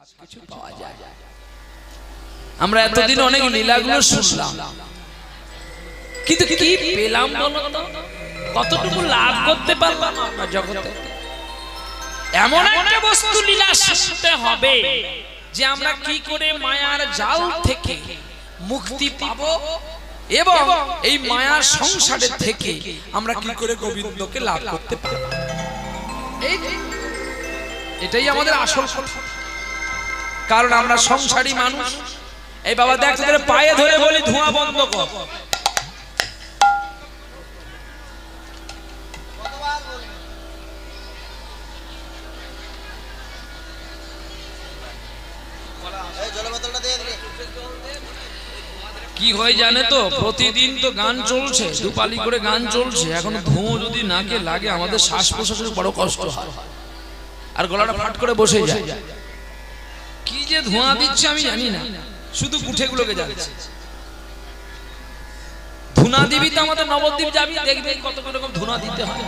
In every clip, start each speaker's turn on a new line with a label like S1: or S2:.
S1: কিছু পাওয়া যায়। আমরা এতদিন অনেক লীলাগুলো শুনলাম, কিন্তু কি পেলাম বলতো? কতটুকু লাভ করতে পারলাম আমরা জগতে? এমন একটা বস্তু লীলা শুনতে হবে যে আমরা কি করে মায়ার জাল থেকে মুক্তি পাবো এবং এই মায়ার সংসারের থেকে আমরা কি করে গোবিন্দকে লাভ করতে পারবো। এটাই আমাদের আসল কথা। কারণ আমরা সংসারী মানুষ। এই বাবা দেখ, তোদের পায়ে ধরে বলি ধোঁয়া বন্ধ কর। কি হয় জানে তো, প্রতিদিন তো গান চলছে, দুপালি করে গান চলছে। এখন ধোঁয়া যদি নাকে লাগে আমাদের শ্বাস প্রশ্বাসের বড় কষ্ট হয়, আর গলাটা ফাট করে বসে যায়। কি যে ধোঁয়া দিচ্ছে আমি জানি না, শুধু গুঠেগুলোকে যাচ্ছে। ধুনা দিবি তো আমাদের নবদ্বীপ যাবি, দেখবি কত রকম ধুনা দিতে হয়।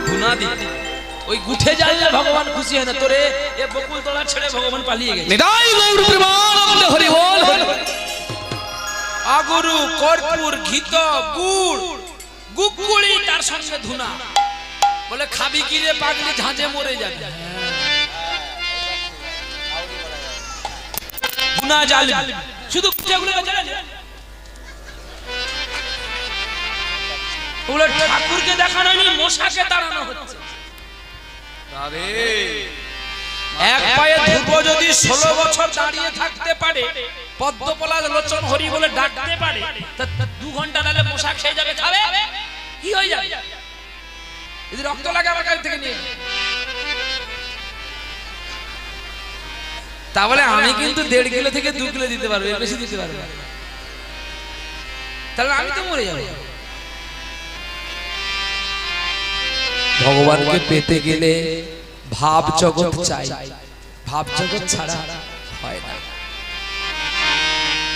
S1: ধুনা দিতে ওই গুঠে জ্বাললে ভগবান খুশি হয় না। তোরে এ বকুল তলা ছেড়ে ভগবান পালিয়ে গেছে। নিতাই গৌর প্রেমানন্দ হরি বল। আগরু, কর্পূর, ঘিত, গুড়, গুকুড়ি, তার সঙ্গে ধুনা। বলে খাবি কি রে পাগলি, ঝাঁঝে মরে যাবে। ধুনা জ্বালবি, শুধু গুটেগুলোকে জ্বালাবি। ওগুলো ঠাকুরকে দেখানো হয়নি, মশাকে তাড়ানো হচ্ছে। আরে এক পায়ে ধ্রুব যদি 16 বছর দাঁড়িয়ে থাকতে পারে, পদ্মপলাশ লোচন হরি বলে ডাকতে পারে, তা 2 ঘন্টা নালে মশা খেয়ে যাবে, খাবে কি হয়ে যাবে? যদি রক্ত লাগে আমার কাছ থেকে নিয়ে। তাহলে আমি কিন্তু 1.5 কিলো থেকে 2 কিলো দিতে পারবো, এর বেশি দিতে পারবো। তাহলে আমি তো মরে যাবো। ভগবানকে পেতে গেলে ভাব জগৎ চাই, ভাব জগৎ ছাড়া হয় না।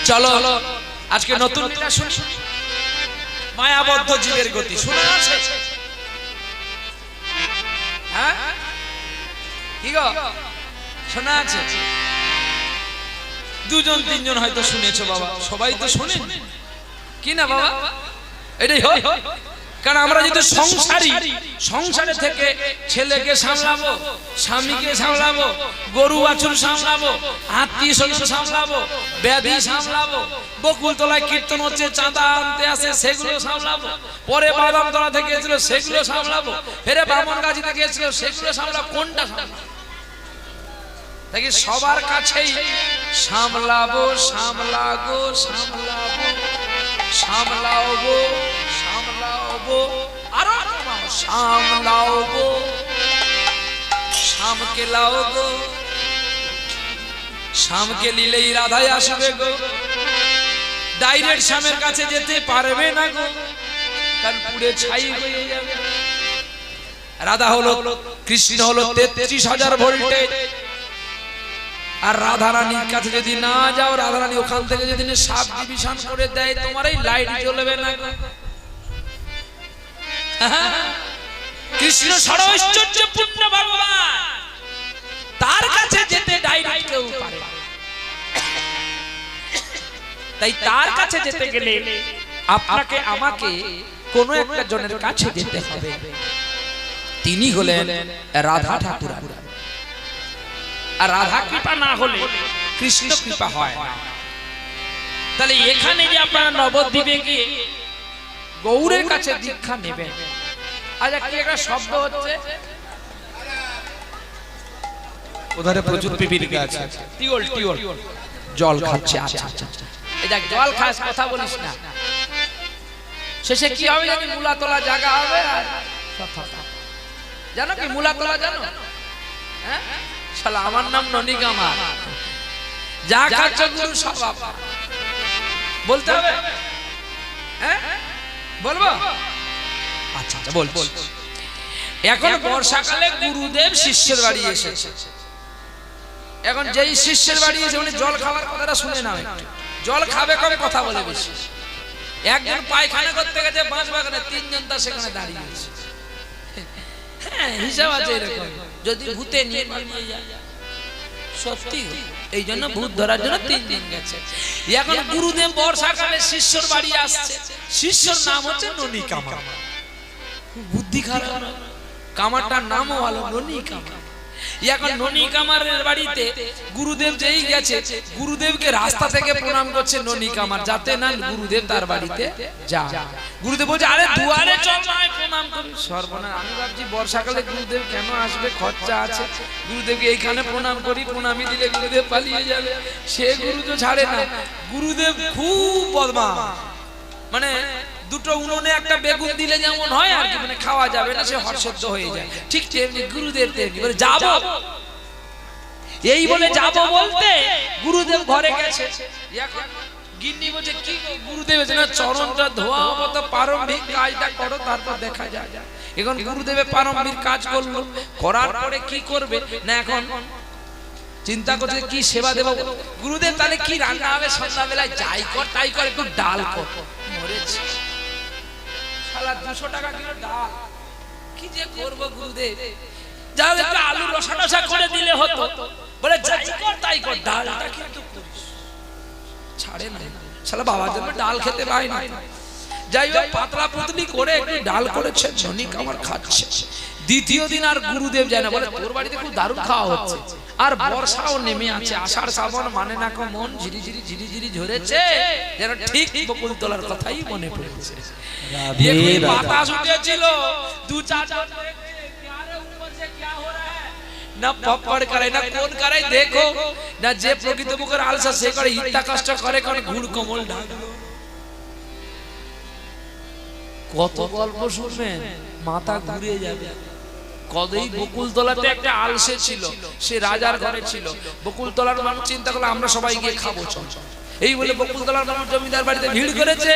S1: চলো আজকে নতুন লীলা শুনি। মায়াবদ্ধ জীবের গতি শোনা আছে? হ্যাঁ কি গো, শোনা আছে? 2-3 জন হয়তো শুনেছো বাবা, সবাই তো শোনেন কি না বাবা? এটাই হয়। কারণ আমরা যদি সংসারী, সংসারে থেকে ছেলেকে সামলাবো, স্বামীকে সামলাবো, গরু বাছুর সামলাবো, আত্মীয় স্বজন সামলাবো, ব্যাধি সামলাবো, বকুল তলায় কীর্তন হচ্ছে, চাঁদা আনতে আসে সেগুলো সামলাবো, পরে বাদাম তলা থেকে এসেছিল সেগুলো সামলাবো, ফেরে বামন গাছি থেকে এসেছিল সেগুলো সামলাবো। কোনটা সামলাবো? তাই সবার কাছেই সামলাবো, সামলাবো, সামলাবো, সামলাবো, সামলাবো, আরো সামলাবো, শামকে লাওগো, শামকে নিলেই রাধাই আসবে গো। ডাইরেক্ট শ্যামের কাছে যেতে পারবে না গো, কারণ পুড়ে ছাই হয়ে যাবে। রাধা হলো, কৃষ্ণ হলো 33,000 ভোল্টেজ। আর রাধারানীর কাছে যদি না যাও, রাধারানী ওখান থেকে যদি সাব ডিভিশন করে দেয়, তোমার এই লাইট জ্বলবে না। কৃষ্ণ সর্বৈশ্বর্যপূর্ণ ভগবান, তার কাছে যেতে ডাইরেক্ট কেউ পারে। তাই তার কাছে যেতে গেলে আপনাকে আমাকে কোন একটা জনের কাছে যেতে হবে। তিনি হলেন রাধা ঠাকুর। আর রাধা কৃপা না হলে কৃষ্ণ কৃপা হয় না। তাহলে এখানে যে আপনারা নবদ্বীপে গিয়ে গৌরের কাছে দীক্ষা নেবেন, আজ কি একটা শব্দ হচ্ছে? ওধারে প্রচুর পিপির গাছ আছে, টিওল টিওল জল খাচ্ছে। আচ্ছা আচ্ছা, এই দেখ জল খাস, কথা বলিস না। শেষে কি হবে জানি? মূলাতলা জায়গা হবে। আর জানো কি মূলাতলা জানো? হ্যাঁ শালা, আমার নাম ননিকামার। যা খাচ্ছ গুরু সব বলতে হবে। হ্যাঁ বলবো? আচ্ছা আচ্ছা বল। এখন বর্ষাকালে গুরুদেব শিষ্যের বাড়ি এসেছে। এখন যেই শিষ্যের বাড়ি এসে উনি জল খাওয়ার কথাটা শুনে না, জল খাবে কবে, কথা বলে বেশি। একজন পায়খানা করতে গেছে বাঁশ বাগানে, 3 জন তার সেখানে দাঁড়িয়ে আছে। হ্যাঁ হিসাব আছে এরকম, যদি ভূতে নিয়ে যায় সত্যি এই জন্য ভূত ধরার জন্য 3 দিন গেছে। এখন গুরুদেব বর্ষাকালে শিষ্যর বাড়ি আসছে, শিষ্যর নাম হচ্ছে ননী কামার। বুদ্ধি খারাপ, কামারটার নামও ভালো, ননী কামার। এখন ননী কামারের বাড়িতে গুরুদেব যেই গেছে, গুরুদেবকে রাস্তা থেকে প্রণাম করছে ননী কামার, যাতে না গুরুদেব তার বাড়িতে যায়। গুরুদেব বলছে আরে দুয়ারে চল না প্রণাম করি। সর্বনাশ, আমি ভাবছি বর্ষাকালে গুরুদেব কেন আসবে, খরচা আছে, গুরুদেবকে এইখানে প্রণাম করি, প্রণামী দিলে গুরুদেব পালিয়ে যাবে। সে গুরু তো ছাড়ে না, গুরুদেব খুব বদমাশ, মানে দুটো উনুনে একটা বেগুন দিলে যেমন হয় আর কি, মানে খাওয়া যাবে না, সে হর্ষদ্ধ হয়ে যায়, ঠিক তেমনি গুরুদেব তেমনি বলে যাবো, এই বলে যাবো বলতে গুরুদেব ঘরে গেছে। এখন গিন্নি বলছে কি গুরুদেব না চরণটা ধোয়া হবো তো প্রারম্ভিক কাজটা করো, তারপর দেখা যায়। এখন গুরুদেবের প্রারম্ভিক কাজ করলো, করার পরে কি করবে না এখন চিন্তা করছে কি সেবা দেব। গুরুদেব তাহলে কি রান্না হবে সন্ধ্যাবেলায়, যাই কর তাই কর, একটু ডাল কর। মরেছে শালা, 200 টাকা কিলো ডাল, কি যে করবো গুরুদেব, যা একটু আলু রসা রসা করে দিলে হতো। বলে যাই কর তাই কর, ডালটা কিন্তু করিস। ছাড়ে না শালা, বাবার জন্য ডাল খেতে পাই না। যাই হোক পাতলা পুতলি করে একটু ডাল করেছে, ননী কামার খাচ্ছে। দ্বিতীয় দিন আর গুরুদেব যায় না, বলে তোর বাড়িতে খুব দারুণ খাওয়া হচ্ছে, আর বর্ষাও নেমে আছে, আষাঢ় শ্রাবণ মানে না কো মন ঝিরিঝিরি ঝিরিঝিরি ঝরেছে, যেন ঠিক বকুল তলার কথাই মনে পড়েছে। একটু বাতাস উঠেছিল, 2-4 জন প্যারে উপর সে কি हो रहा है না পপড় করে না কোন করে দেখো না, যে প্রকৃত মুখের আলসা সে করে ইত্তা কষ্ট করে কোন ঘুড় কমল ঢাকলো। কত গল্প শুনবেন মাথা ঘুরে যাবে। কদই বকুলতলাতে একটা আলসে ছিল, সে রাজার ঘরে ছিল। বকুলতলার মানুষ চিন্তা করলো আমরা সবাই গিয়ে খাবো, চল। এই বলে বকুলতলার মানুষ জমিদার বাড়িতে ভিড় করেছে।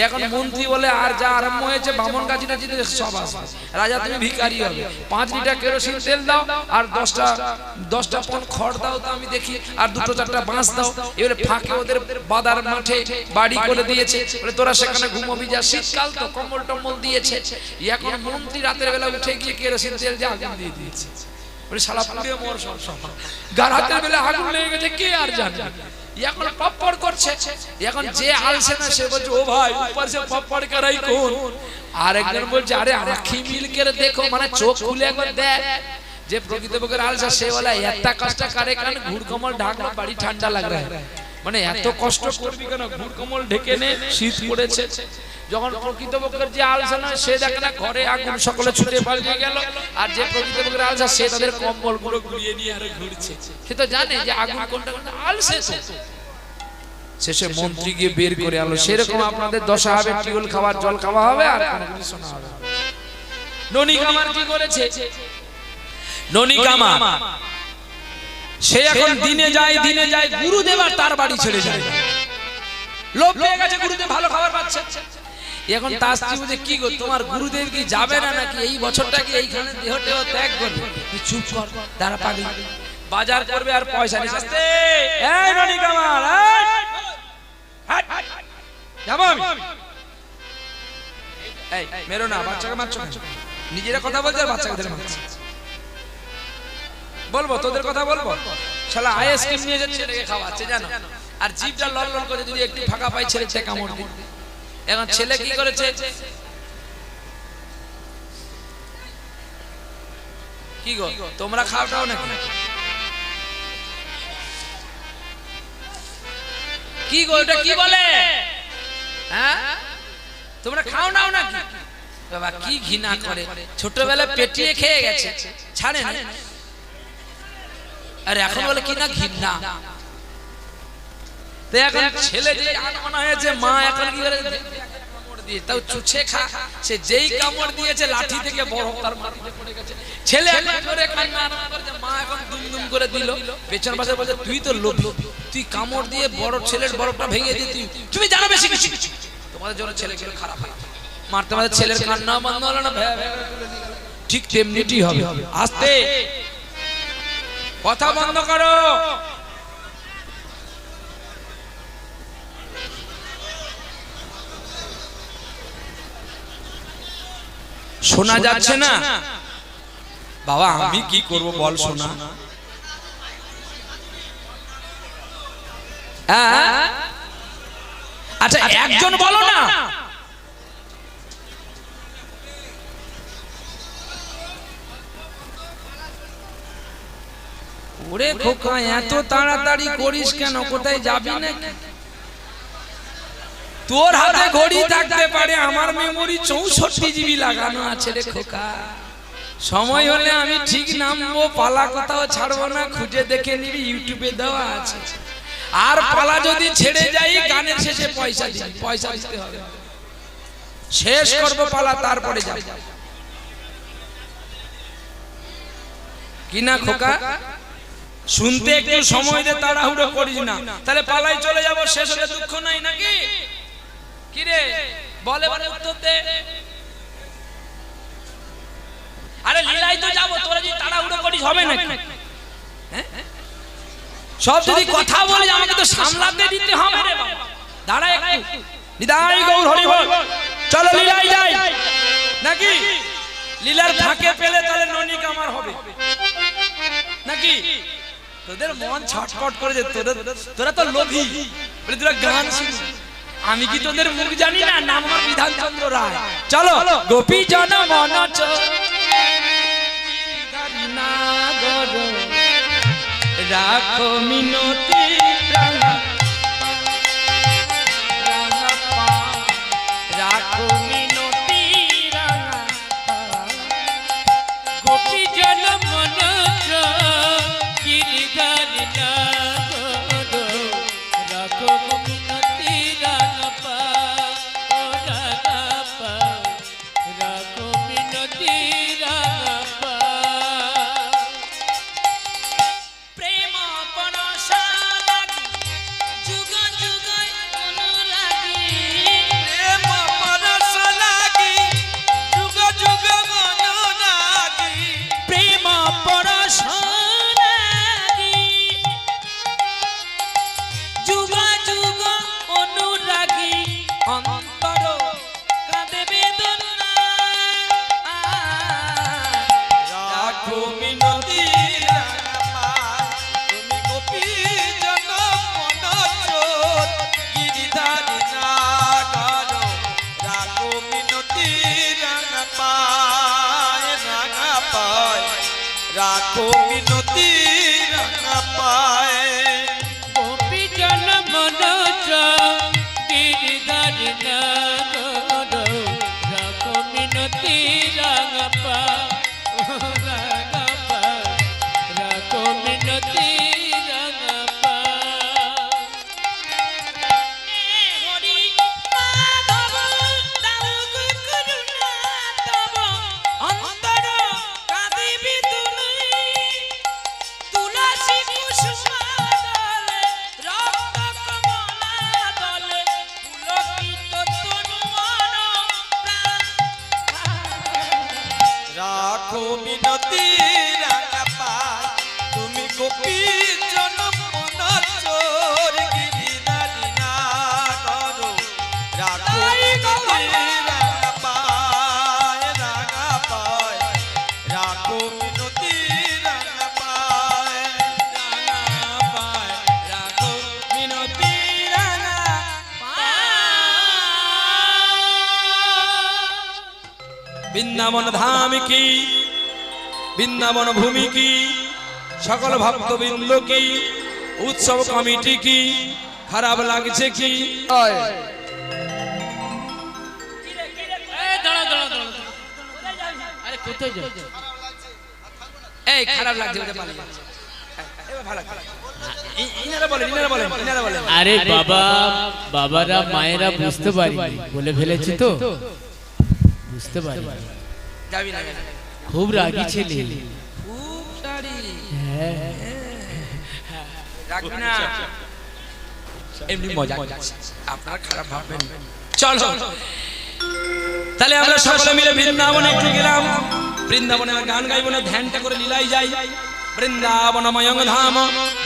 S1: এখন মন্ত্রী বলে আর যা আরম্ভ হয়েছে, বামন গাছি না জিতে সব আসবে। রাজা তুমি ভিখারি হবে, 5 লিটার কেরোসিন তেল দাও, আর 10টা পণ খড় দাও তো আমি দেখি, আর 2-4টা বাঁশ দাও। এবারে ফাঁকে ওদের বাদার মাঠে বাড়ি করে দিয়েছে, বলে তোরা সেখানে ঘুমোবি, যা শীতকাল তো কম্বল টম্বল দিয়েছে। এখন মন্ত্রী রাতের বেলা উঠে গিয়ে কেরোসিন তেল দিয়ে আগুন দিয়ে দিয়েছে, বলে শালা পুড়ে মর সব। রাতের বেলা আগুন লেগে গেছে, কে আর জানে। এখন পপড় করছে, এখন যে আলসে না সে বলছে ও ভাই উপর সে পপড় করাই কোন, আর একজন বলছে আরে আঁখি মিল করে দেখো, মানে চোখ খুলে একবার দেখ। যে প্রকৃতপক্ষের আলসা সে বলে এত কষ্ট করে কেন, ঘুড় কমল ঢাকনা বাড়ি ঠান্ডা লাগ রা है, মানে এত কষ্ট করবি কেন, ঘুড় কমল ঢেকে নে, শীত পড়েছে। যখন প্রকৃতপক্ষের যে আলসা নয় সে দেখে না ঘরে আগুন, সকলে ছুটে পালিয়ে গেল, আর যে প্রকৃতপক্ষের আলসা সে তাদের কম্বল গুলো গুলিয়ে নিয়ে আর ঘুরছে। সে তো জানে যে আগুন কোনটা কোনটা, আলসে শেষে মন্ত্রী গিয়ে বের করে আলো। সেরকম আপনাদের দশা হবে, টিউল খাবার জল খাওয়া হবে, আর কোনো কিছু শোনা হবে। ননী কামার কি করেছে, ননী কামার সে এখন দিনে যায় গুরুদেব আর তার বাড়ি ছেড়ে যায়। লোভ পেয়ে গেছে, গুরুদেব ভালো খাবার পাচ্ছে। এখন তার স্ত্রী বলছে কি গো তোমার গুরুদেব কি যাবে না নাকি, এই বছরটা কি এইখানে দেহটেহ ত্যাগ করবে? চুপ কর, দাঁড়া পাগল, বাজার করবে আর পয়সা নিয়ে আসতে। এই ননী কামার যাবো আমি, এই মেরো না, বাচ্চাকে মারছো, নিজেরা কথা বলছে আর বাচ্চাকে ধরে মারছে। বলবো তোদের কথা বলবো, শালা আইসক্রিম নিয়ে যাচ্ছে ছেলেকে খাওয়াচ্ছে জানো, আর জিভটা লল লল করে, যদি একটু ফাঁকা পাই ছেলে কামড় দিই। এখন ছেলে কি করেছে, কি গো তোমরা খাওয়াটাও নাকি, কি গো এটা কি বলে, হ্যাঁ তোমরা খাও নাও নাকি? বাবা কি ঘৃণা করে, ছোটবেলায় পেটিয়ে খেয়ে গেছে, ছাড়ে না। আরে এখন বলে কি না ঘৃণা। তো এখন ছেলে যে আনমনা হয়েছে, মা এখন কি করে কামড় দিয়ে তাও চুছে খা, সে যেই কামড় দিয়েছে লাঠি থেকে বড় তার মাটিতে পড়ে গেছে। ছেলে এখন জোরে কান্না আরম্ভ করেছে, মা এখন দুমদুম করে দিল। পেছন পাশে বলছে তুই তো লোভ, তুই কামড় দিয়ে বড় ছেলের বরফটা ভেঙে দিতি, তুমি জানো বেশি কিছু, তোমাদের জন্য ছেলে ছেলে খারাপ হয়। মারতে মারতে ছেলের কান্না বন্ধ হলো না, ঠিক তেমনিটি হবে। আস্তে কথা বন্ধ করো। শোনা যাচ্ছে না বাবা, আমি কি করব বল, শোনা আচ্ছা একজন বলো না। ওরে খোকা এত তাড়াতাড়ি করিস কেন? কোথায় যাবি না? তোর হাতে ঘড়ি থাকতে পারে, আমার মেমোরি 64 জিবি লাগানো আছে রে খোকা। সময় হলে আমি ঠিক নামবো, পালা কোথাও ছাড়বো না, খুঁজে দেখে নিবি, ইউটিউবে দেওয়া আছে। আর পালা যদি ছেড়ে যাই গানের শেষে পয়সা দিতে হবে। শেষ করবো পালা, তারপরে যাব কিনা খোকা? শুনতে একটু সময় দে, তাড়াহুড়ো করিস না, তাহলে পালাই চলে যাব, শেষ হলে দুঃখ নাই নাকি? কি রে বলে বলে উত্তর দে। আরে লীলাই তো যাবো, তোরা যদি তাড়াহুড়ো করিস হবে না। সব যদি কথা বলি আমাকে তো সামলাতে দিতে হবে রে বাবা। দাঁড়া একটু, বিদায় গৌর হরি বল, চলো লীলাই যাই নাকি? লীলার ফাঁকে পেলে তাহলে ননিক আমার হবে নাকি? তোদের মন ছটফট করে যে তোরা তো লোভী বলে তোরা গান শুনিস। আমি কি তোদের মুখ জানি না? নাম আমার বিধানচন্দ্র রায়। চলো গোপী জন মন রাখো মিনতি রাখো মিনতি গোপী জন মন গিরিধার রাখো মিনতি রাখো মিনতি রাখো মিনতি রাঙা পায় গোপী জন মনোজ গিরিধার রাখো মিনতি রাঙা পায় রাখো মিনতি রাঙা রাখো মিনতি রাঙা পায় তুমি গোপী জন মনোজ গিরিধার রাখো মিনতি রাঙা পায় রাখো মিনতি রাঙা পায় রাখো মিনতি রাঙা পায়। বৃন্দাবন ধাম কি, বৃন্দাবন ভূমি কি, সকল ভক্তবৃন্দ কি, উৎসব কমিটি কি, খারাপ লাগছে কি? এই খারাপ লাগছে
S2: আরে বাবা, বাবারা মায়েরা বুঝতে পারি বলে ফেলেছি তো, বুঝতে পারি। খুব রাগী ছেলে,
S1: খুব সারি।
S2: হ্যাঁ
S1: রাখবি না, এমনি মজা আপনারা খারাপ ভাববেন। চলো তাহলে আমরা সকলে মিলে বৃন্দাবনে একটু গেলাম। বৃন্দাবনে গান গাইবো না, ধ্যানটা করে লীলাই যাই। বৃন্দাবনময়ং ধাম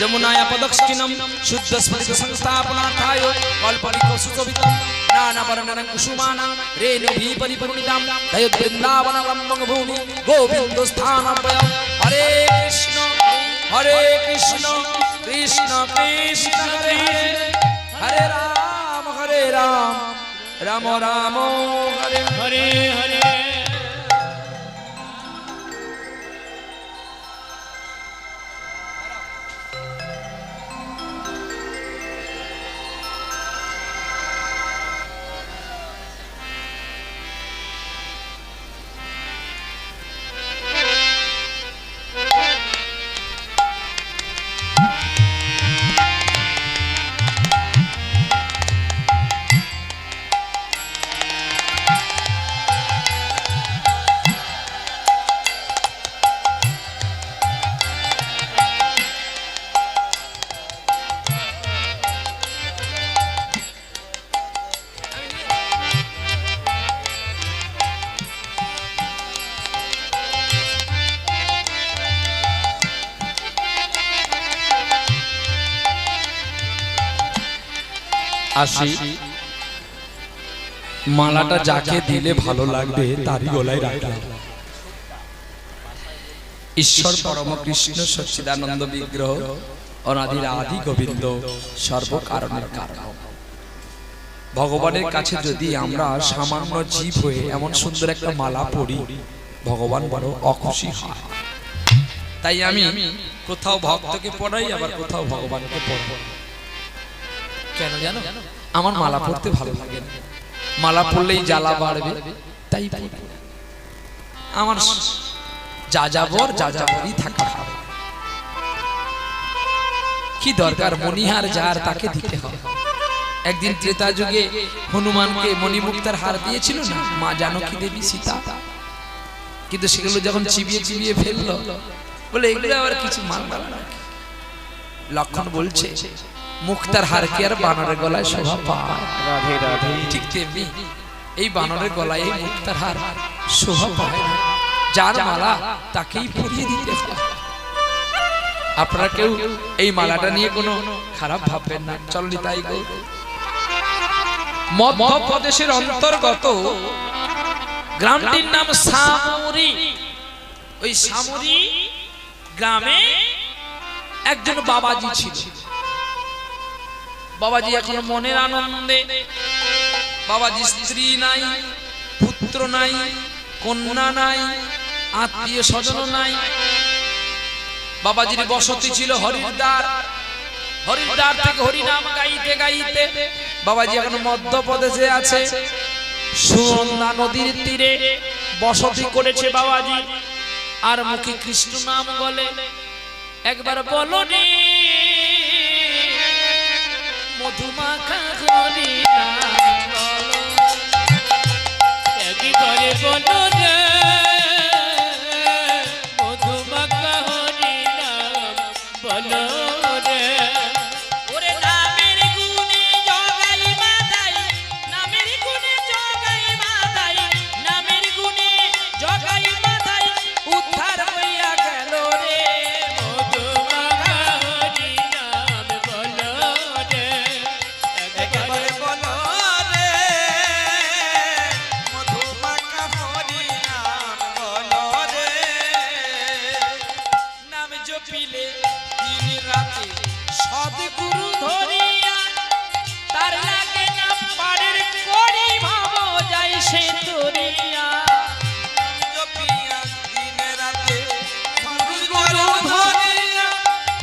S1: যমুনায়া পদস্কিনম শুদ্ধ স্মৃত সংস্থাপনার্থায় কল্পলিক সুশোভিতম নানা বর্ণনা কুসুমানাং রেণুভি পরিপূর্ণিতাম দয় বৃন্দাবনমং ভূমি গোবিন্দ স্থানভয়। হরে কৃষ্ণ হরে কৃষ্ণ কৃষ্ণ কৃষ্ণ হরে হরে হরে রাম রাম রাম হরে
S2: হরে হরে।
S1: আসি মালাটা যাকে দিলে ভালো লাগবে তারই গলায় রাখলাম। ঈশ্বর পরম কৃষ্ণ সচ্চিদানন্দ বিগ্রহ অনাদির আদি গোবিন্দ সর্বকারণের কারণ। ভগবানের কাছে যদি আমরা সামান্য জীব হয়ে এমন সুন্দর একটা মালা পরি, ভগবান বড় অখুশি হয়। তাই আমি কোথাও ভক্তকে পড়াই, আবার কোথাও ভগবানকে পড়াই। কেন জানো? আমার মালা পড়তে ভালো লাগে না, মালা পড়লেই জ্বালা বাড়বে, তাই আমার যা যাবরই থাকা হবে। কি দরকার মণিহার যার তাকে দিতে হবে। একদিন ত্রেতা যুগে হনুমানকে মণিমুক্তার হার দিয়েছিল না মা জানকী দেবী সীতা, কিন্তু সেগুলো যখন চিবিয়ে ফেললো, বলে এগুলো আবার কিছু মানবার না। লক্ষণ বলছে মুক্তার হার কি আর বানরের গলায় শোভা পায়? রাধে রাধে। ঠিক তেমনি এই বানরের গলায় এই মুক্তার হার শোভা পায় না, যার মালা তাকেই পরিয়ে দিতে হয়। আপনারা কেউ এই মালাটা নিয়ে কোনো খারাপ ভাববেন না। চলনি তাই গো। মধ্যপ্রদেশের অন্তর্গত গ্রামটির নাম সামরি। ওই সামরি গ্রামে একজন বাবাজি ছিল। বাবাজি এখন মনের আনন্দে, বাবাজি স্ত্রী নাই, পুত্র নাই, কন্যা নাই, আত্মীয় স্বজন নাই। বাবাজির বসতি ছিল হরিদ্বার। হরিদ্বার থেকে হরিনাম গাইতে গাইতে বাবাজি এখন মধ্যপ্রদেশে আছে। সুনন্দা নদীর তীরে বসতি করেছে বাবাজি, আর মুখে কৃষ্ণ নাম বলে। একবার বলো রে মধুমাখা হরিনাম বলো,
S2: একবারে বলো রে মধুমাখা হরিনাম বলো রে।
S1: ওরে নামের গুণে জগাই মাতাই, নামের গুণে জগাই মাতাই, নামের গুণে জগাই মাতাই, উদ্ধার হইয়া গেল রে
S2: মধুমাখা হরিনাম বলো রে।
S1: একবারে বলো রে মধুমাখা হরিনাম বলো রে। নাম জপিলে দিন রাতে সদ্গুরু ধরিয়া, তার লাগে না পারের করি ভাব যাই সে ধরিয়া। জপিয়া দিন রাতে সদ্গুরু ধরিয়া,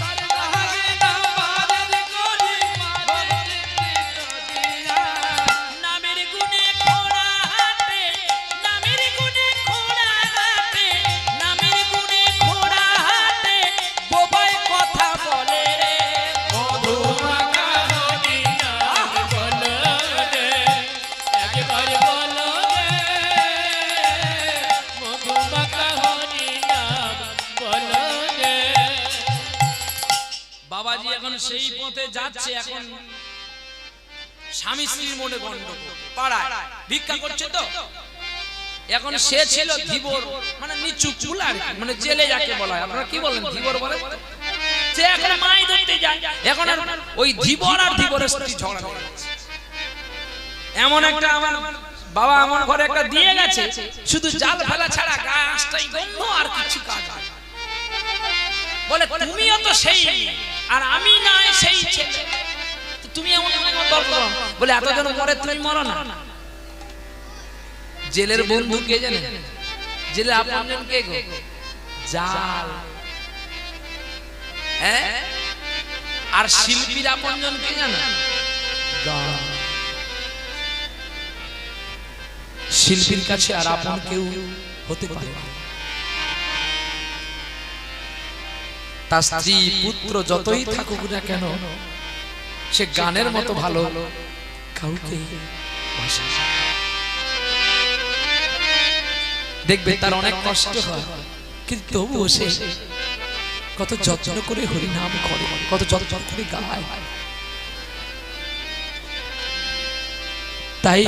S1: তার লাগে না পারের করি ভাব ধরিয়া। নামের গুণে ঘোড়া হাঁটে, নামের গুণে ঘোড়া হাঁটে, নামের গুণে ঘোড়া হাঁটে, বোবায় কথা বলে রে
S2: মধুমাখা হরিনাম বলো রে। একবারে বলো রে মধুমাখা হরিনাম বলো রে।
S1: বাবাজি এখন সেই পথে যাচ্ছে। এখন স্বামী স্ত্রীর মনে গন্ডগোল, পাড়ায় ভিক্ষা করছে তো। এখন সে ছিল ধীবর, মানে নিচু কুল আর কি, মানে জেলে যাকে বলা হয়। আপনারা কি বলেন, ধীবর বলে? সে এখন মাই ধরতে যায়। এখন আর ওই ধীবর আর ধীবরের স্ত্রী ঝগড়া করছে। এমন একটা আমার বাবা আমার ঘরে একটা দিয়ে গেছে, শুধু জাল ফেলা ছাড়া গায়ে আসটাই গন্ধ, আর কিছু কাজ হয় না। বলে তুমিও তো সেই আর আমি নয় সেই ছেলে, তো তুমি এমন তর্ক করো। বলে এতজন মরে তুমি মরো না। জেলের বন্ধু কে জানে? জেলে আপনজন কে গো? জাল। হ্যাঁ, আর শিল্পীর আপনজন কে জানো? গান। শিল্পীর কাছে আর আপন কেউ হতে পারে না। তার স্ত্রী পুত্র যতই থাকুক না কেন, সে গানের মতো ভালো কাউকে বাসে না। দেখবে তার অনেক কষ্ট হয়, কিন্তু তবুও সে কত যত্ন করে হরিনাম করে, কত যত্ন করে গায়। তাই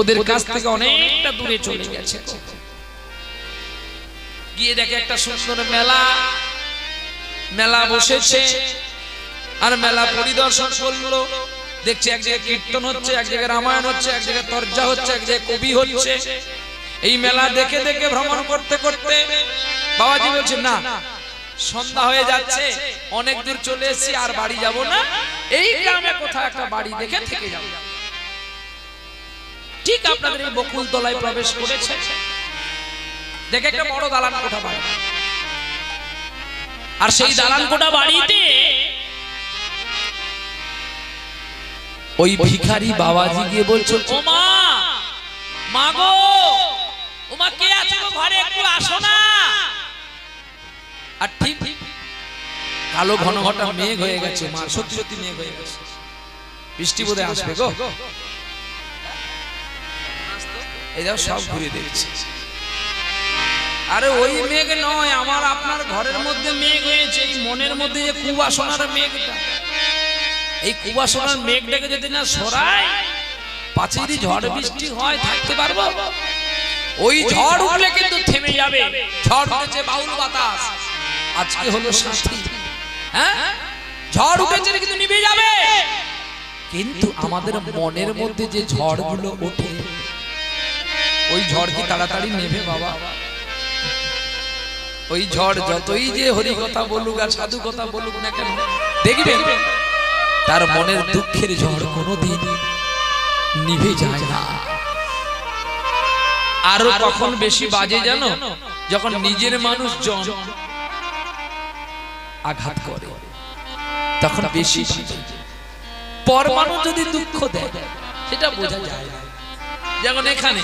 S1: ওদের কাছ থেকে অনেকটা দূরে চলে গেছে। গিয়ে দেখে একটা সুন্দর মেলা বসেছে, আর মেলা পরিদর্শন করলো। দেখছে এক জায়গায় কীর্তন হচ্ছে, এক জায়গায় রামায়ণ হচ্ছে, এক জায়গায় তরজা হচ্ছে, এক জায়গায় কবি হচ্ছে। এই মেলা দেখে দেখে ভ্রমণ করতে করতে বাবাজি বলছে না, সন্ধ্যা হয়ে যাচ্ছে, অনেক দূর চলে এসেছি, আর বাড়ি যাব না, এই গ্রামে কোথাও একটা বাড়ি দেখে থেকে যাব। ঠিক আপনাদের এই বকুল তলায় প্রবেশ করেছে, দেখে একটা বড় দালান কোঠা বাড়ি, আর সেই দালান কোঠা বাড়িতে ওই ভিখারি বাবাজি গিয়ে বলছে, ও মা, মা গো, ও মা কে আছো ঘরে, একটু আসো না। আর ঠিক কালো ঘন ঘটা মেঘ হয়ে গেছে, মা সত্যি সত্যি মেঘ হয়ে গেছে, বৃষ্টি বোধহয় আসবে গো। এই দেখো সব ঘুরে দেখছে। আরে ওই মেঘ নয়, আমার আপনার ঘরের মধ্যে মেঘ হয়েছে, এই মনের মধ্যে যে কুয়াশার মেঘটা, এই কুয়াশার মেঘটাকে যদি না সরাই, পাছে যদি ঝড় বৃষ্টি হয় থাকতে পারবো? ওই ঝড় উঠলে কিন্তু থেমে যাবে। ঝড় উঠেছে বাউল বাতাস, আজকে হলো সাথী, হ্যাঁ, ঝড় উঠেছে কিন্তু নিভে যাবে। কিন্তু আমাদের মনের মধ্যে যে ঝড়গুলো ওঠে, ওই ঝড় কি তাড়াতাড়ি নেভে বাবা? ওই ঝড় যতই যে হরি কথা বলুক আর সাধু কথা বলুক না কেন, দেখবেন তার মনের দুঃখের ঝড় কোনোদিন নিভে যায় না। আরো কখন বেশি বাজে জানো? যখন নিজের মানুষজন আঘাত করে, তখন বেশি বাজে। পর মানুষ যদি দুঃখ দেয়, সেটা বোঝা যায় না। যেমন এখানে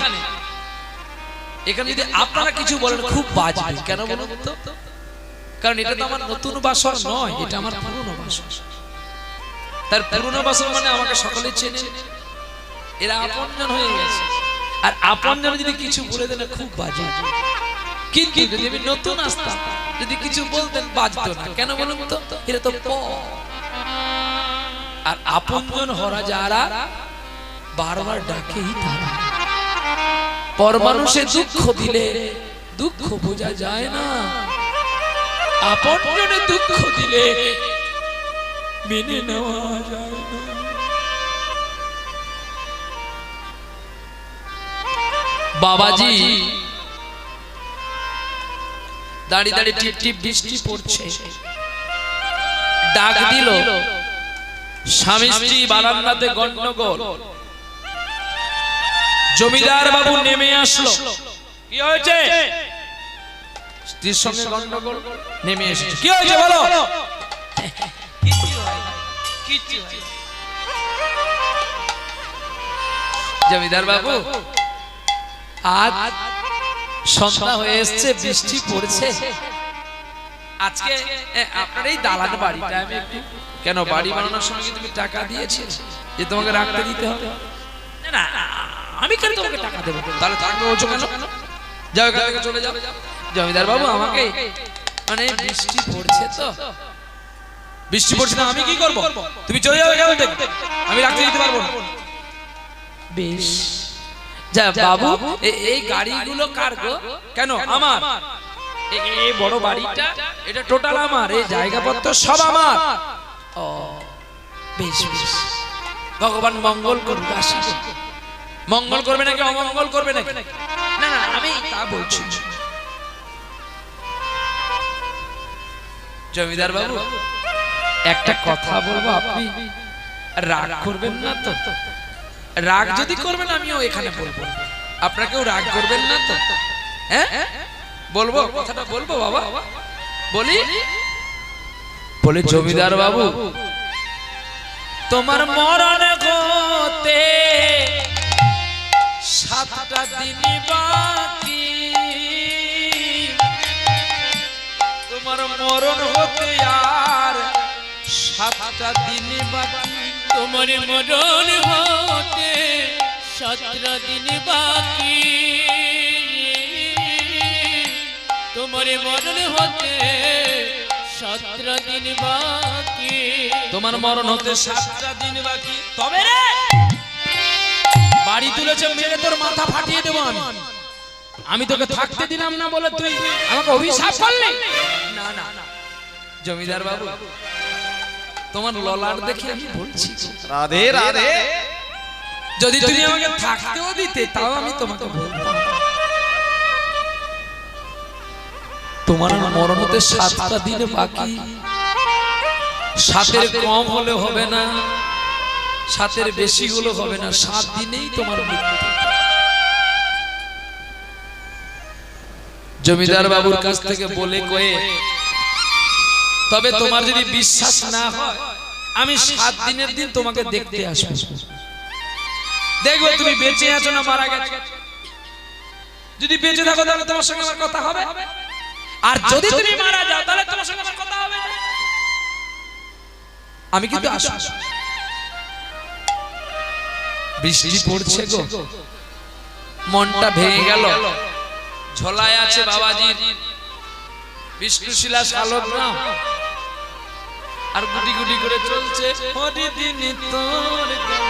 S1: যদি আপনারা কিছু বলেন, খুব বাজবে। কেন বলুন তো? কারণ এটা তো আমার নতুন বাসর নয়, এটা আমার পুরনো বাসর। তার পুরনো বাসর মানে আমাকে সকলে চেনে, এরা আপনজন হয়ে গেছে। আর আপনজন যদি কিছু বলে দেন খুব বাজে, কিন্তু যদি আমি নতুন আসতাম, যদি কিছু বলতেন বাজতো না। কেন বলুন তো? এটা তো আর আপনজন হরা যারা বারবার ডাকেই তারা। পর মানুষে দুঃখ দিলে দুঃখ বোঝা যায় না, আপনজনে দুঃখ দিলে মেনে নেওয়া যায় না। বাবাজি দাঁড়িয়ে দাঁড়িয়ে টিপ টিপ বৃষ্টি পড়ছে, ডাক দিল, স্বামী স্ত্রী বারান্দাতে গন্ডগোল। জমিদার বাবু নেমে আসলো। কি হয়েছে? স্ত্রীর সঙ্গে গন্ডগোল, নেমে এসেছে। কি হয়েছে বলো? জমিদার বাবু, আজ সন্ধ্যা হয়ে এসছে, বৃষ্টি পড়ছে, আজকে আপনার এই দালান বাড়িটা আমি একটু, কেন বাড়ি বানানোর সময় কি তুমি টাকা দিয়েছি যে তোমাকে রাখতে দিতে হবে? না, আমি কেন তোমাকে টাকা দেবো? তাহলে থাকবে বলছো কেন? যাও, এখান থেকে চলে যাও। জমিদার বাবু, আমাকে মানে বৃষ্টি পড়ছে, তো বৃষ্টি পড়ছে না, আমি কি করবো? তুমি চলে যাও এখান থেকে, আমি রাখতে দিতে পারবো না। বেশ, যা বাবু, এই গাড়িগুলো কার গো? কেন? আমার। এই বড় বাড়িটা, এটা টোটাল আমার, এই জায়গাপত্র সব আমার। ও বেশ বেশ, ভগবান মঙ্গল করবে। আসি, মঙ্গল করবে নাকি অমঙ্গল করবে নাকি? না না, আমি তা বলছি। জমিদার বাবু একটা কথা বলবো, আপনি রাগ করবেন না তো? রাগ যদি করবেন আমিও এখানে বলবো, আপনাকেও রাগ করবেন না তো? হ্যাঁ বলবো, কথাটা বলবো বাবা, বলি। বলে জমিদার বাবু, তোমার মরণ হতে 7টা দিন বাকি, তোমার মরণ হতে আর 7টা দিন বাকি,
S2: তোমার মরণ হতে 17 দিন বাকি, তোমার মরণ হতে 17 দিন বাকি,
S1: তোমার মরণ হতে 7টা দিন বাকি। তবে রে বাড়ি তুলেছে, মেরে তোর মাথা ফাটিয়ে দেবো আমি। আমি তোকে থাকতে দিলাম না বলে তুই আমাকে অভিশাপ করলি? না না জমিদার বাবু, তোমার ললাট দেখে আমি বলছি,
S3: রাধে রাধে।
S1: যদি তুমি আমাকে থাকতেও দিতে তাও আমি তোমাকে বলতাম, তোমার মরণ হতে 7টা দিন বাকি। 7-এর কম হলে হবে না, 7-এর বেশি হলে হবে না, 7 দিনেই তোমার মৃত্যু। জমিদার বাবুর কাছ থেকে বলে কয়ে, তবে তোমার যদি বিশ্বাস না হয় আমি 7 দিনের দিন তোমাকে দেখতে আসবো, দেখবো তুমি বেঁচে আছো না মারা গেছো। যদি বেঁচে থাকো তাহলে তোমার সঙ্গে আমার কথা হবে, আর যদি তুমি মারা যাও তাহলে তোমার সঙ্গে আমার কথা হবে না। আমি কিন্তু আসবো। বৃষ্টি পড়ছে গো, মনটা ভেঙে গেল। ঝোলায় আছে বাবাজির বিষ্ণুশিলা শালগ্রাম, আর গুটি গুটি করে চলছে হরিদিন তোর গেল,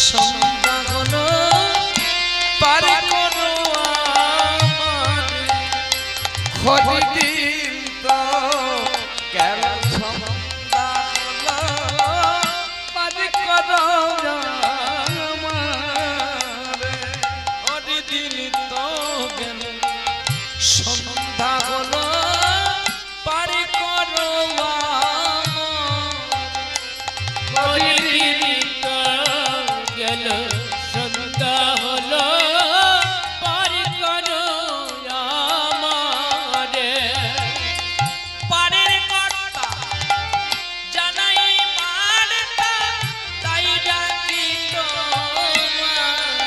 S1: সন্ধ্যা হলো পারে করো আমার, হরিদিন তো গেল, সন্ধ্যা হলো পারে করো আমার, হরিদিন তো গেল, সন্ধ্যা হলো পারে করো
S2: গেল সন্ধ্যা হলো পার করো আমারে,
S1: পারের কর্তা জানাই মারতা তাই ডাকি তোমার,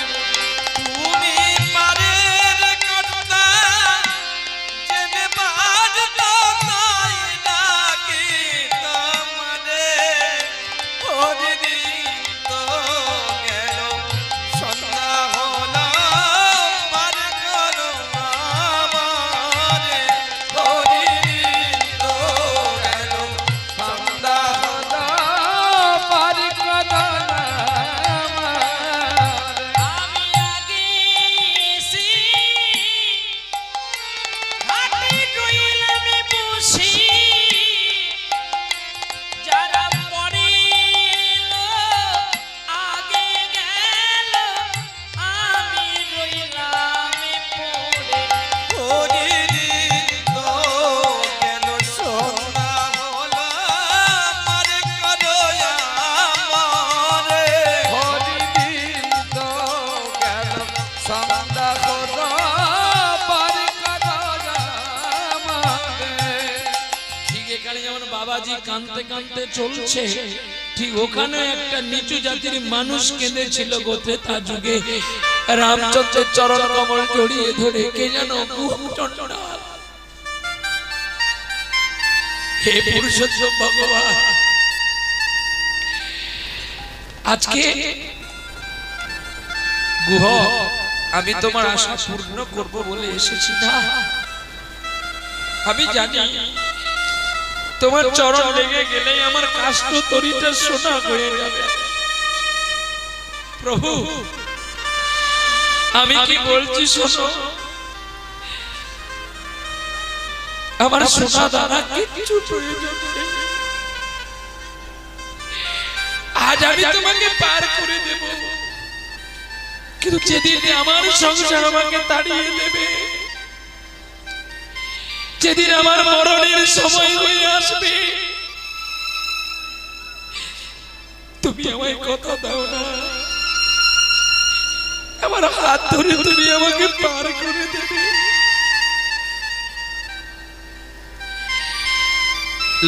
S1: তুমি পারের কর্তা জেনে মারতা তাই ডাকি তোমারে, হরিদিন তো গেল, সন্ধ্যা হলো পার করো আমারে, হরিদিন তো গেল, সন্ধ্যা হলো পার করো আমারে। আমি আগে এসি ঘাটে রইলাম বসি, যারা পরে এলো আগে গেল, আমি রইলাম পড়ে, হরিদিন তো গেল, সন্ধ্যা হলো পার করো আমারে, হরিদিন তো গেল, সন্ধ্যা হলো পার করো আমারে। ঠিক এখানে যেমন বাবাজি কাঁদতে কাঁদতে চলছে, ঠিক ওখানে একটা নিচু জাতির মানুষ কেঁদেছিল গোত্রে তা যুগে, রামচন্দ্রের চরণ কমল জড়িয়ে ধরে কে যেন চণ্ডাল। হে পুরুষোত্তম ভগবান, আজকে গুহ আমি তোমার আশা পূর্ণ করব বলে এসেছি না, আমি জানি তোমার চরণ লেগে গেলেই আমার কাষ্ট তরিটা সোনা হয়ে যাবে। প্রভু আমি কি বলছি শোনো, আমার সোনা দানা কিচ্ছু প্রয়োজন নেই, আজ আমি তোমাকে পার করে দেব, কিন্তু যেদিন আমার সংসার আমাকে তাড়িয়ে দেবে, যেদিন আমার মরণের সময় হয়ে আসবে তুমি আমায় কথা দাও না, আমার হাত ধরে তুমি আমাকে পার করে দেবে।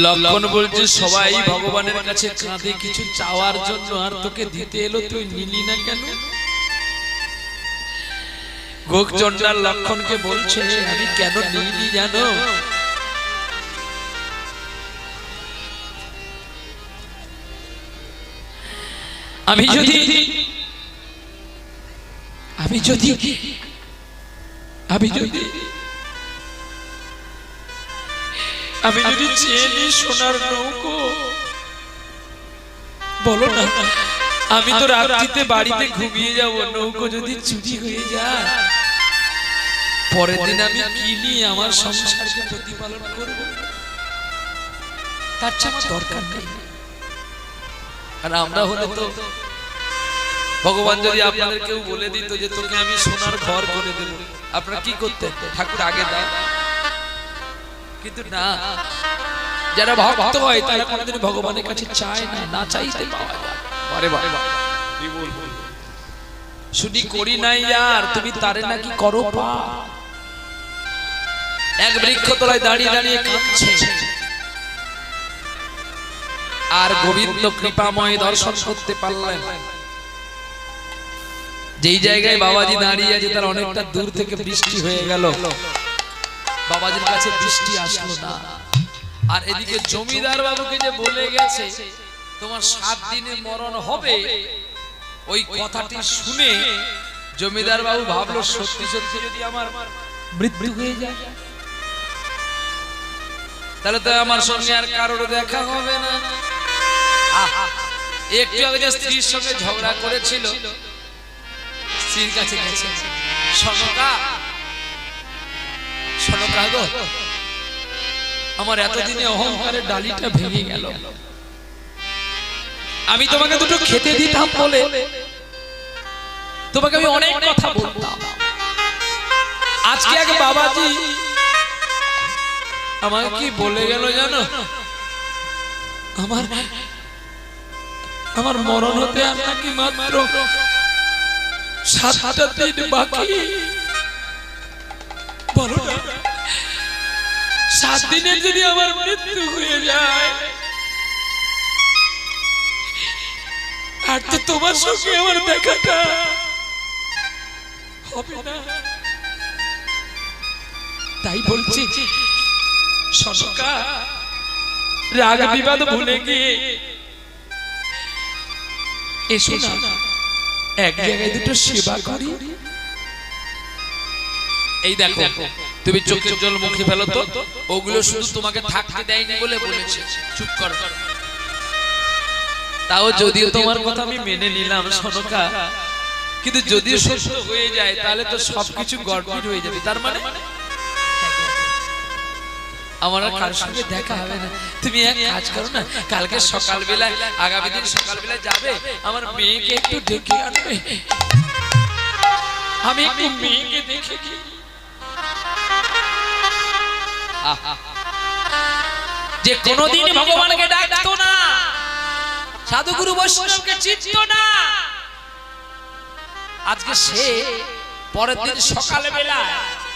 S1: লক্ষণ বলছে সবাই ভগবানের কাছে কাঁদে কিছু চাওয়ার জন্য, আর তোকে দিতে এলো তুই নিলি না কেন? গোকচণ্ডাল লক্ষণকে বলছে আমি কেন নিইনি জানো? আমি যদি চেয়ে নিই সোনার নৌকো, বলো না, আমি তো রাত্রিতে বাড়িতে ঘুমিয়ে যাব, নৌকো যদি চুরি হয়ে যায় পরের দিন আমি কি নিয়ে আমার সংসারকে প্রতিপালন করব? তার চেয়ে আমার দরকার নেই। আর আমরা হলে তো ভগবান যদি আপনাদের কেউ বলে দিত যে তোকে আমি সোনার ঘর করে দেব, আপনারা কি করতেন? ঠাকুর আগে দাও। কিন্তু না, যারা ভক্ত হয় তারা কোনোদিন ভগবানের কাছে চায় না, না চাইতে পাওয়া যায়। আরে বাবা কি বলবো, শুনি করি নাই আর তুমি তারে নাকি করো পা। এক বৃক্ষ তলায় দাঁড়িয়ে দাঁড়িয়ে কাঁদছে, আর গোবিন্দ কৃপাময় দর্শন করতে পারলেন। যেই জায়গায় বাবাজি দাঁড়িয়ে আছে তার অনেকটা দূর থেকে বৃষ্টি হয়ে গেল, বাবাজির কাছে বৃষ্টি আসলো না। আর এদিকে জমিদার বাবুকে যে বলে গেছে তোমার 7 দিনে মরণ হবে, ওই কথাটি শুনে জমিদার বাবু ভাবলো সত্যি সত্যি যদি আমার মৃত্যু হয়ে যায় তাহলে তো আমার সঙ্গে আর কারোর দেখা হবে না। একটু আগে যে স্ত্রীর সঙ্গে ঝগড়া করেছিল, স্ত্রীর কাছে গেছে, সনকা গো, আমার এতদিনে অহংকারের ডালিটা ভেঙে গেল। আমি তোমাকে দুটো খেতে দিতাম বলে তোমাকে আমি অনেক কথা বলতাম। আজকে আগে বাবাজি আমাকে কি বলে গেল জানো? আমার মরণ হতে আর নাকি মাত্র 7টা দিন বাকি। বলো না, 7 দিনের যদি আমার মৃত্যু হয়ে যায় আর তো তোমার সঙ্গে আমার দেখাটা হবে না। তাই বলছি সনকা, রাগ বিবাদ ভুলে গিয়ে এসো না, এক জায়গায় দুটো সেবা করি। এই দেখো তুমি চোখের জল মুখে ফেলো তো, ওগুলো শুধু তোমাকে থাকতে দেয়নি বলে বলেছে চুপ করো। তাও যদিও তোমার কথা আমি মেনে নিলাম সনকা, কিন্তু যদি সত্য হয়ে যায় তাহলে তো সবকিছু গড়বড় হয়ে যাবে। তার মানে আমার আর কার সঙ্গে দেখা হবে না। তুমি এক কাজ করো না, কালকে সকালবেলা, আগামী দিন সকালবেলা যাবে, আমার মেয়েকে একটু ডেকে আনবে, আমি একটু মেয়েকে দেখে কি। যে কোনদিন ভগবানকে ডাকতো না, সাধুগুরু বৈষ্ণবকে চিনতো না, আজকে সে পরের দিন সকালবেলা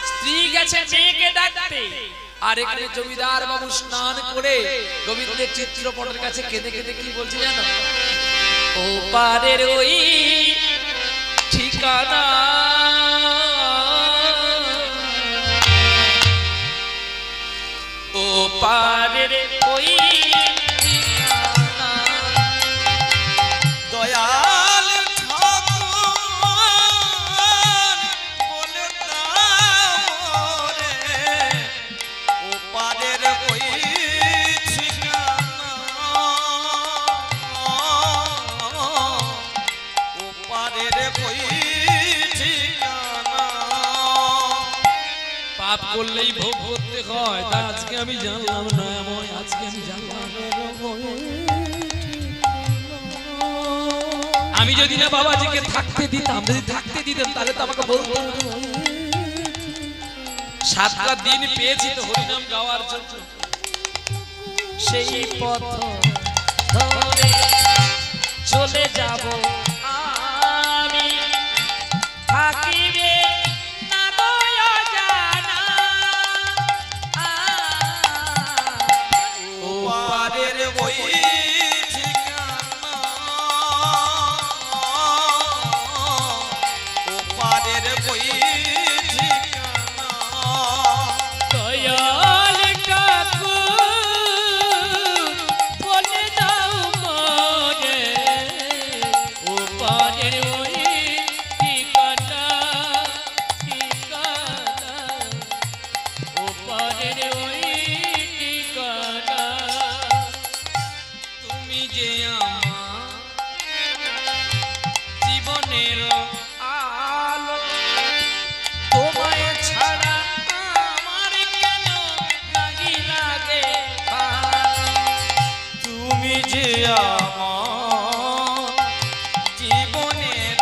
S1: স্ত্রী গেছে মেয়েকে ডাকতে, আর এখানে জমিদার বাবু স্নান করে গোবিন্দের চিত্রপটের কাছে কেঁদে কেঁদে কি বলছে জানো? ও পারের ওই ঠিকানা, ও পারের ওই ঠিকানা, দয়াল ঠাকুর বলে দাও রে, ও পারের ওই ঠিকানা, ও পারের ওই ঠিকানা। পাপ করলেই ভোগ করতে হয়, তা আজকে আমি জানলাম না, আজকে আমি জানলাম। আমি যদি না বাবাজিকে থাকতে দিতাম, যদি থাকতে দিতাম তাহলে তো আমাকে বলতো সাতটা দিন পেয়েছি তো হরিনাম গাওয়ার জন্য। সেই পথ ধরে চলে যাব আমি, থাকিবে না দয়া জানা
S3: ওপারের ওই ঠিকানা, ওপারের ওই ঠিকানা।
S2: দয়াল কাকু বলে দাও মরে, ওপারের ওই ঠিকানা, ঠিকানা, ওপারের ওই ঠিকানা।
S1: তুমি যে আমার জীবনের আলো, তোমায় ছাড়া আমার কেন লাগি লাগে ভালো।
S3: তুমি যে আমার জীবনের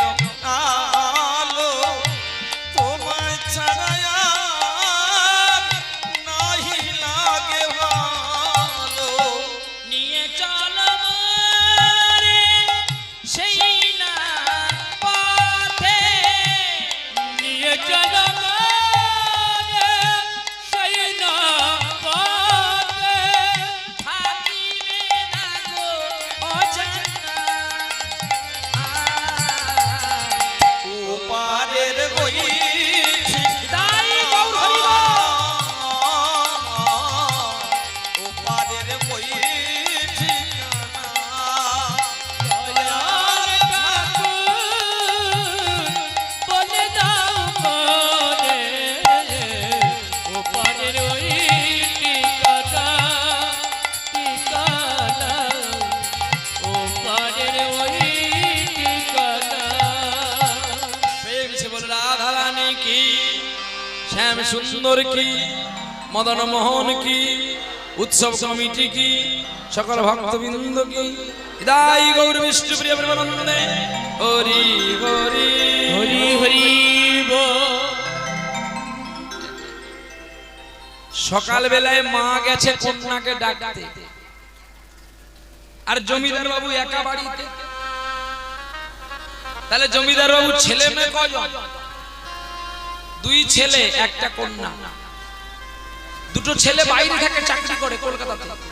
S3: আলো, তোমায় ছাড়া আর নাহি লাগে ভালো।
S1: নিয়ে চলো মোরে সেই না পথে,
S2: নিয়ে চলো মোরে সেই না পথে,
S1: থাকিবে না গো অজানা
S3: ওপারের ওই
S1: তাই গৌর হরিবল।
S3: ওপারের ওই ঠিকানা।
S2: দয়াল কাকু বলে দাও মরে, ওপারের ওই ঠিকানা, ঠিকানা, ওপারের ওই ঠিকানা।
S1: প্রেম সে বল রাধা রানী কি, শ্যাম সুন্দর কি, মদন মোহন কি, উৎসব কমিটি কি, সকল ভক্তবৃন্দ কি, হৃদয় গৌর বিষ্ণু প্রিয় প্রেমানন্দে হরি হরি
S2: হরি হরি বল।
S1: সকাল বেলায় মা গেছে কন্যাকে ডাকতে, আর জমিদার বাবু একা বাড়িতে। তাহলে জমিদার বাবু ছেলে মেয়ে কয়জন? দুই ছেলে একটা কন্যা। দুটো ছেলে বাইরে থাকে, চাকরি করে কলকাতাতে,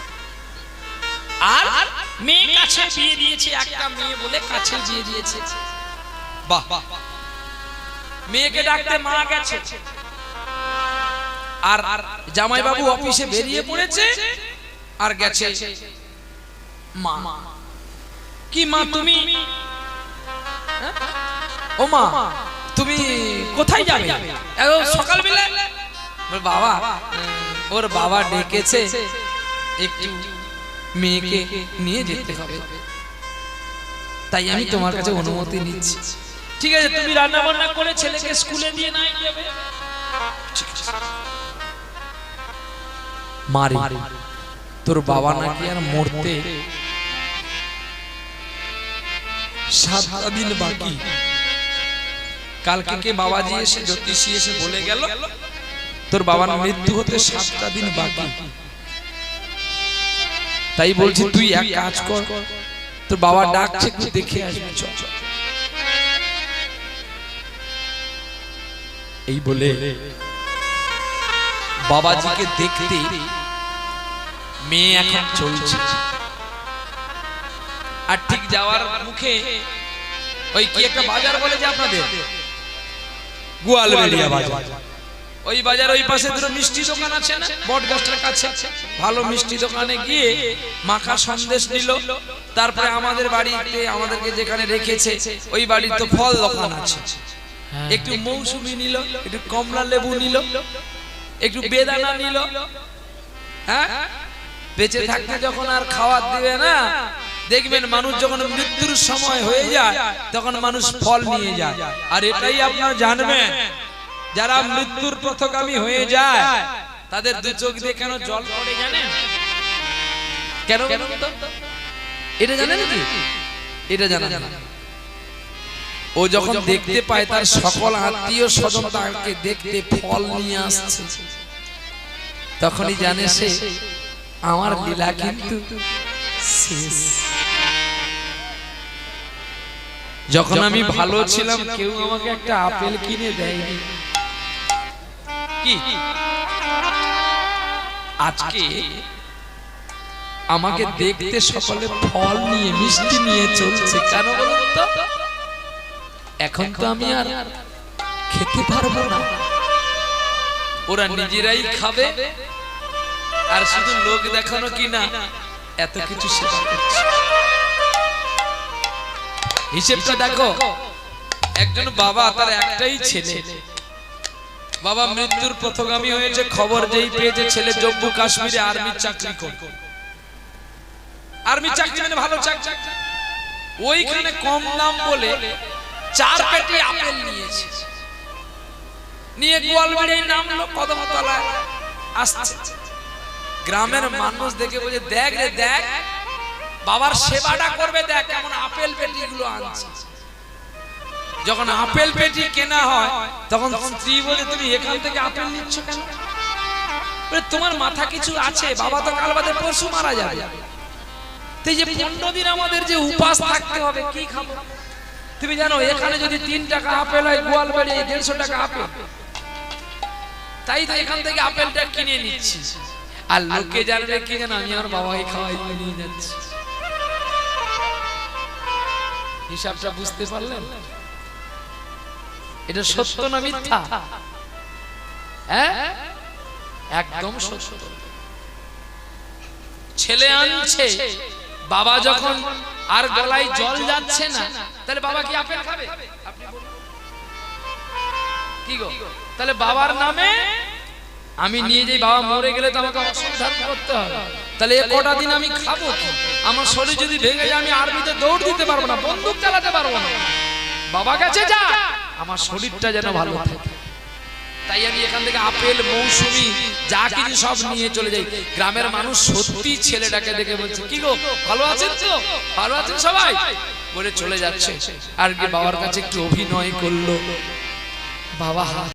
S1: আর মেয়ে কাছে বিয়ে দিয়েছে। একটা মেয়ে বলে কাছে বিয়ে দিয়েছে। বাহ, মেয়েকে ডাকতে মা গেছে, আর জামাই বাবু অফিসে বেরিয়ে পড়েছে, আর গেছে মা। কি মা তুমি? হ্যাঁ? ও মা তুমি কোথায় যাবে সকালবেলা? বাবা ওর বাবা ডেকেছে, একটু মেয়েকে নিয়ে যেতে হবে, তাই আমি তোমার কাছে অনুমতি নিচ্ছি। ঠিক আছে, তুমি রান্না বান্না করে ছেলেকে স্কুলে দিয়ে নাই যাবে। মারি তোর বাবা নাকি আর মরতে 7 দিন বাকি। কালকে কে বাবাজি এসে জ্যোতিষী এসে বলে গেল তোর বাবার মৃত্যু হতে 7 দিন বাকি। তাই বলছি তুই এক কাজ কর, তোর বাবা ডাকছে একটু দেখে আসবি, চল। এই বলে বাবাজিকে দেখতে মেয়ে এখন চলছে, আর ঠিক যাওয়ার মুখে ওই কি একটা বাজার বলে যে আপনাদের গোয়ালবেড়িয়া বাজার, ওই বাজার ওই পাশে দুটো মিষ্টি দোকান আছে না বট গাছটার কাছে, ভালো মিষ্টি দোকানে গিয়ে মাখা সন্দেশ নিল। তারপরে আমাদের বাড়িতে আমাদেরকে যেখানে রেখেছে ওই বাড়ির তো ফল দোকান আছে, একটু মৌসুমী নিল, একটু কমলা লেবু নিল, একটু বেদানা নিল। হ্যাঁ, বেঁচে থাকতে যখন আর খাওয়ার দিবে না, দেখবেন মানুষ যখন মৃত্যুর সময় হয়ে যায় তখন মানুষ ফল নিয়ে যায়। আর এটাই আপনারা জানবেন, যারা মৃত্যুর পথগামী হয়ে যায় তাদের দু চোখ দিয়ে কেন জল পড়ে জানেন? কেন? এটা জানেন কি? এটা জানেন? ও যখন দেখতে পায় তার সকল আত্মীয় স্বজন তাকে দেখতে ফল নিয়ে আসছে, তখনই জানে সে আমার লীলা কিন্তু শেষ। যখন আমি ভালো ছিলাম কেউ আমাকে একটা আপেল কিনে দেয়নি, কি আজকে আমাকে দেখতে সকলে ফল নিয়ে মিষ্টি নিয়ে চলছে। কেন বলুন তো? এখন তো আমি আর খেতে পারবো না, ওরা নিজেরাই খাবে আর শুধু লোক দেখানো কি না এত কিছু সেবা করছে। হিসেবটা দেখো, একজন বাবা তার একটাই ছেলে, বাবা মৃত্যুর পথগামী হয়েছে, খবর যেই পেয়েছে ছেলে জম্মু কাশ্মীরে আর্মির চাকরি করে, আর্মি চাকরি মানে ভালো চাকরি, ওইখানে কম দাম বলে 4 পেটি আপেল নিয়েছে, নিয়ে গোয়ালবাড়ি নামলো, কদমতলায় আসছে। গ্রামের মানুষ দেখে বলে, দেখ রে দেখ, বাবার সেবাটা করবে, দেখ কেমন আপেল পেটি গুলো আনছে। যখন আপেল পেটি কেনা হয় তখন স্ত্রী বলে, তুমি এখান থেকে আপেল নিচ্ছ কেন? বলে, তোমার মাথা কিছু আছে, বাবা তো কাল বাদে পরশু মারা যাবে, তো এই যে 15 দিন আমাদের যে উপাস থাকতে হবে, কি খাবো? তুমি জানো এখানে যদি 3 টাকা আপেল হয়, গোয়ালবাড়ি 150 টাকা আপেল, তাই তো এখান থেকে আপেলটা কিনে নিচ্ছি। আর লোকে জানবে কি জানো, আমি আমার বাবাকে খাওয়াই নিয়ে যাচ্ছি। হিসাবটা বুঝতে পারলেন? এটা সত্য না মিথ্যা? হ্যাঁ, একদম সত্য। ছেলে আনছে, বাবা যখন আর গলায় জল যাচ্ছে না, তাহলে বাবা কি আপেল খাবে? আপনি বলুন কি গো? তাহলে বাবার নামে আমি নিয়ে যাই, বাবা মরে গেলে তো আমাকে অসুবিধা করতে হবে, তাহলে এ কটা দিন আমি খাবো কি? আমার শরীর যদি ভেঙে যায় আমি আর্মিতে দৌড় দিতে পারবো না, বন্দুক চালাতে পারবো না। বাবা কাছে যা, আমার শরীরটা যেন ভালো থাকে। তাই আমি এখান থেকে আপেল, মৌসুমী যা কিছু সব নিয়ে চলে যাই। গ্রামের মানুষ সত্যি ছেলেটাকে দেখে বলছে, কি গো ভালো আছেন তো? ভালো আছেন সবাই বলে চলে যাচ্ছে। আর কি বাবার কাছে একটু অভিনয় করলো, বাবা